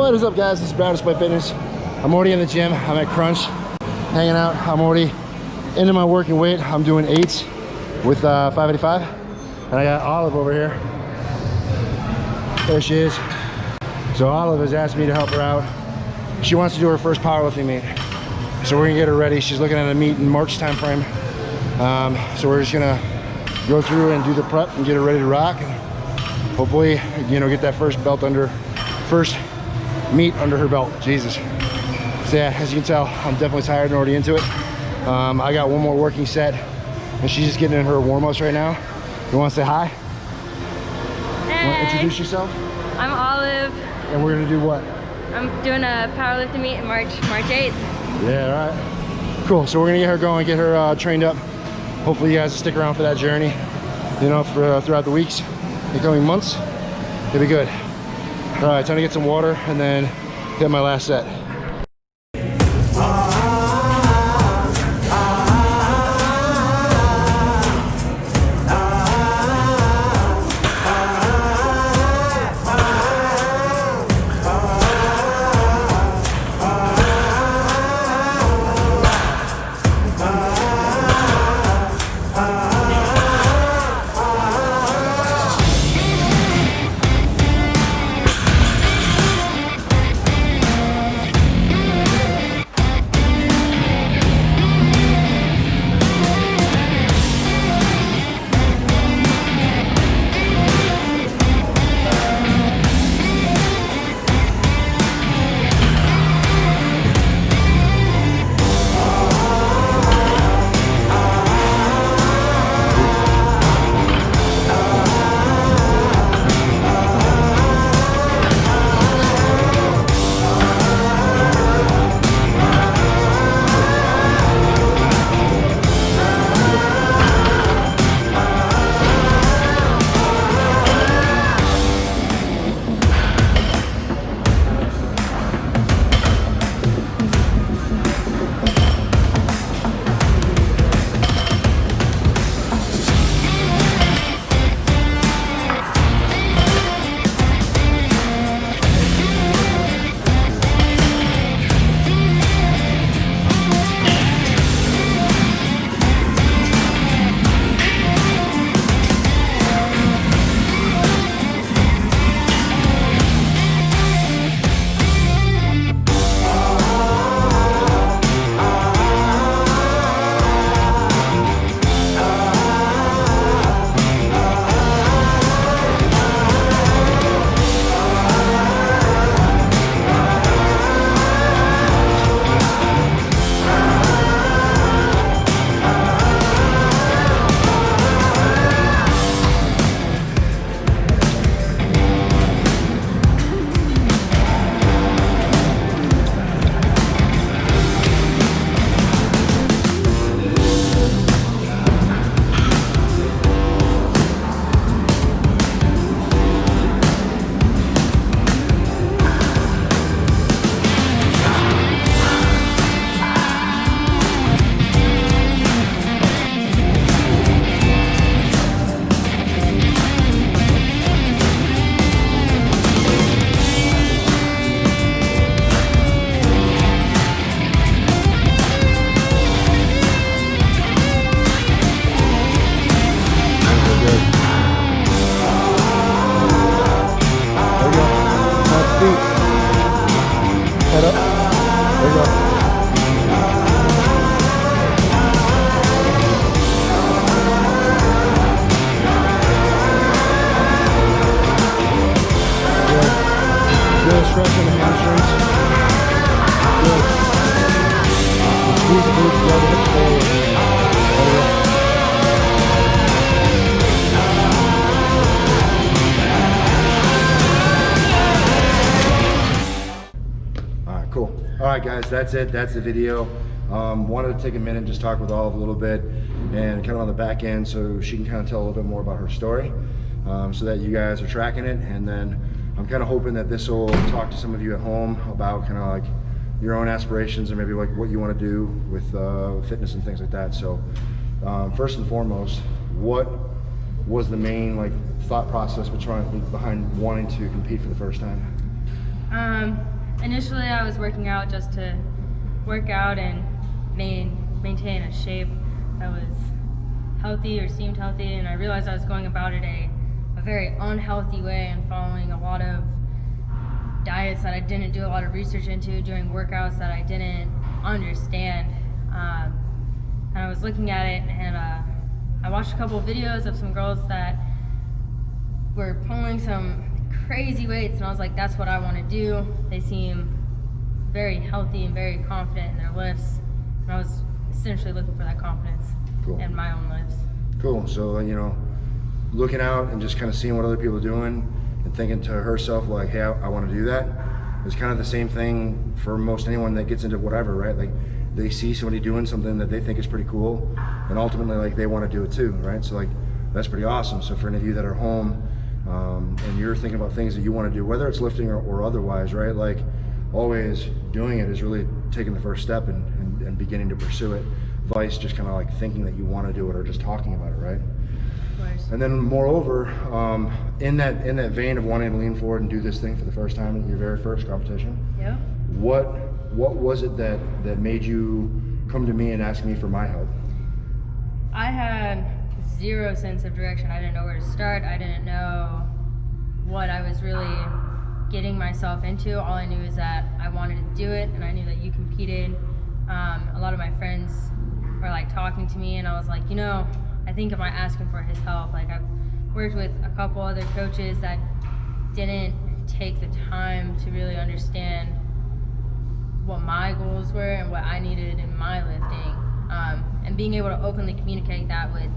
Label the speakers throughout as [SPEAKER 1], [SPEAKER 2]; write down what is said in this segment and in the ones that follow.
[SPEAKER 1] What is up, guys? This is Brad, Despite Fitness. I'm already in the gym. I'm at Crunch, hanging out. I'm already into my working weight. I'm doing 8s with 585. And I got Olive over here. There she is. So Olive has asked me to help her out. She wants to do her first powerlifting meet. So we're gonna get her ready. She's looking at a meet in March time frame. So we're just gonna go through and do the prep and get her ready to rock. And hopefully, you know, get that first meet under her belt. Jesus. So yeah, as you can tell, I'm definitely tired and already into it. I got one more working set, and she's just getting in her warm-ups right now. You want to say hi?
[SPEAKER 2] Hey.
[SPEAKER 1] Want to introduce yourself?
[SPEAKER 2] I'm Olive.
[SPEAKER 1] And we're gonna do what?
[SPEAKER 2] I'm doing a powerlifting meet in March 8th.
[SPEAKER 1] Yeah, all right. Cool. So we're gonna get her going, get her trained up. Hopefully, you guys stick around for that journey. You know, for throughout the weeks, the coming months, it'll be good. All right, time to get some water and then hit my last set. Head up. There you go. Good. Good stretch in the hamstrings. Good. Squeeze the glutes together, hips forward. There you go. Cool. All right, guys, that's it. That's the video. Wanted to take a minute and just talk with Olive a little bit and kind of on the back end so she can kind of tell a little bit more about her story so that you guys are tracking it. And then I'm kind of hoping that this will talk to some of you at home about kind of like your own aspirations and maybe like what you want to do with fitness and things like that. So first and foremost, what was the main like thought process behind wanting to compete for the first time?
[SPEAKER 2] initially I was working out just to work out and maintain a shape that was healthy or seemed healthy, and I realized I was going about it a very unhealthy way and following a lot of diets that I didn't do a lot of research into, doing workouts that I didn't understand. And I was looking at it, and I watched a couple of videos of some girls that were pulling some crazy weights, and I was like, that's what I want to do. They seem very healthy and very confident in their lifts, and I was essentially looking for that confidence in my own lifts.
[SPEAKER 1] Cool. So, you know, looking out and just kind of seeing what other people are doing and thinking to herself like, hey, I want to do that. It's kind of the same thing for most anyone that gets into whatever, right? Like, they see somebody doing something that they think is pretty cool, and ultimately, like, they want to do it too, right? So, like, that's pretty awesome. So for any of you that are home and you're thinking about things that you want to do, whether it's lifting or otherwise, right? Like, always doing it is really taking the first step and beginning to pursue it. Vice just kind of like thinking that you want to do it or just talking about it, right?
[SPEAKER 2] Of course.
[SPEAKER 1] And then moreover, in that vein of wanting to lean forward and do this thing for the first time, your very first competition,
[SPEAKER 2] Yeah.
[SPEAKER 1] what was it that made you come to me and ask me for my help?
[SPEAKER 2] I had zero sense of direction. I didn't know where to start. I didn't know what I was really getting myself into. All I knew is that I wanted to do it, and I knew that you competed. A lot of my friends were like talking to me, and I was like, you know, I think am I asking for his help? Like, I've worked with a couple other coaches that didn't take the time to really understand what my goals were and what I needed in my lifting. And being able to openly communicate that with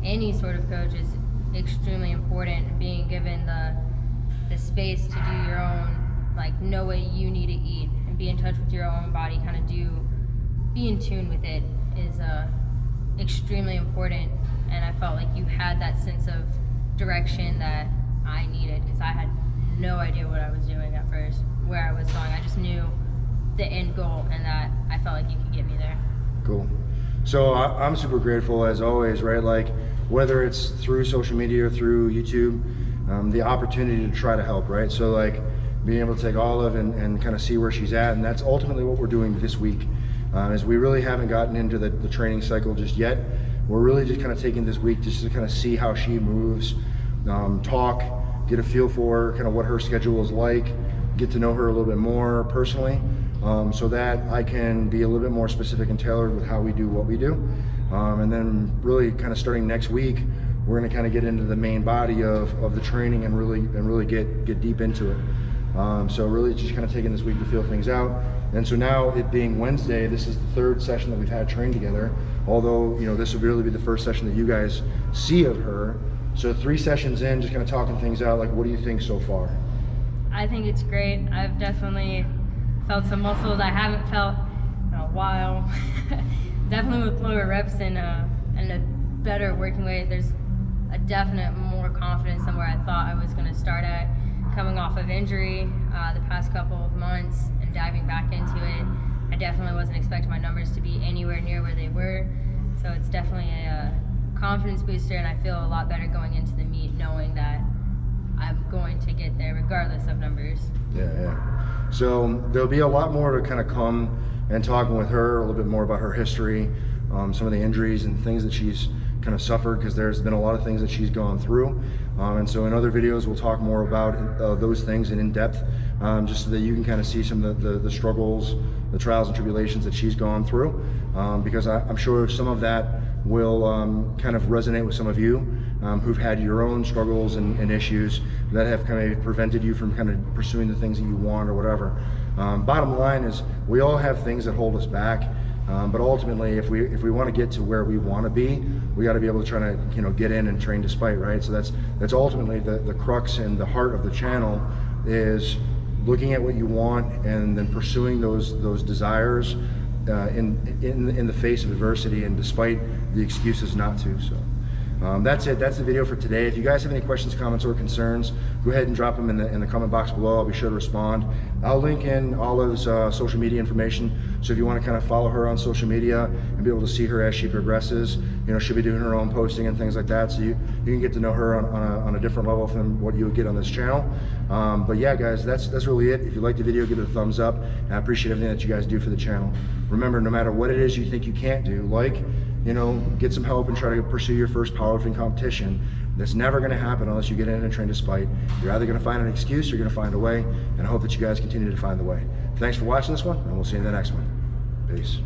[SPEAKER 2] any sort of coach is extremely important. And being given the space to do your own, like, know what you need to eat and be in touch with your own body, kind of be in tune with it is extremely important. And I felt like you had that sense of direction that I needed, because I had no idea what I was doing at first, where I was going. I just knew the end goal, and that I felt like you could get me there.
[SPEAKER 1] Cool. So I'm super grateful as always, right? Like, whether it's through social media or through YouTube, the opportunity to try to help, right? So like being able to take Olive and kind of see where she's at, and that's ultimately what we're doing this week. As we really haven't gotten into the training cycle just yet. We're really just kind of taking this week just to kind of see how she moves, talk, get a feel for kind of what her schedule is like, get to know her a little bit more personally, so that I can be a little bit more specific and tailored with how we do what we do. And then really kind of starting next week, we're going to kind of get into the main body of the training and really get deep into it. So really just kind of taking this week to feel things out. And so now, it being Wednesday, this is the third session that we've had trained together, although, you know, this will really be the first session that you guys see of her. So 3 sessions in, just kind of talking things out, like, what do you think so far?
[SPEAKER 2] I think it's great. I've definitely felt some muscles I haven't felt in a while. Definitely with lower reps and a better working weight, there's a definite more confidence than where I thought I was going to start at. Coming off of injury the past couple of months and diving back into it, I definitely wasn't expecting my numbers to be anywhere near where they were. So it's definitely a confidence booster, and I feel a lot better going into the meet knowing that I'm going to get there regardless of numbers.
[SPEAKER 1] Yeah. So there'll be a lot more to kind of come, and talking with her a little bit more about her history, some of the injuries and things that she's kind of suffered, because there's been a lot of things that she's gone through. And so in other videos, we'll talk more about those things in depth, just so that you can kind of see some of the struggles, the trials and tribulations that she's gone through, because I'm sure some of that will kind of resonate with some of you who've had your own struggles and issues that have kind of prevented you from kind of pursuing the things that you want or whatever. Bottom line is, we all have things that hold us back. But ultimately, if we want to get to where we want to be, we got to be able to try to, you know, get in and train despite, right? So that's ultimately the crux and the heart of the channel, is looking at what you want and then pursuing those desires in the face of adversity and despite the excuses not to. So That's it. That's the video for today. If you guys have any questions, comments, or concerns, go ahead and drop them in the comment box below. I'll be sure to respond. I'll link in all of social media information. So if you want to kind of follow her on social media and be able to see her as she progresses, you know, she'll be doing her own posting and things like that. So you can get to know her on a different level than what you would get on this channel. But yeah, guys, that's really it. If you liked the video, give it a thumbs up. And I appreciate everything that you guys do for the channel. Remember, no matter what it is you think you can't do, like, you know, get some help and try to pursue your first powerlifting competition. That's never going to happen unless you get in and train to spite. You're either going to find an excuse or you're going to find a way, and I hope that you guys continue to find the way. Thanks for watching this one, and we'll see you in the next one. Peace.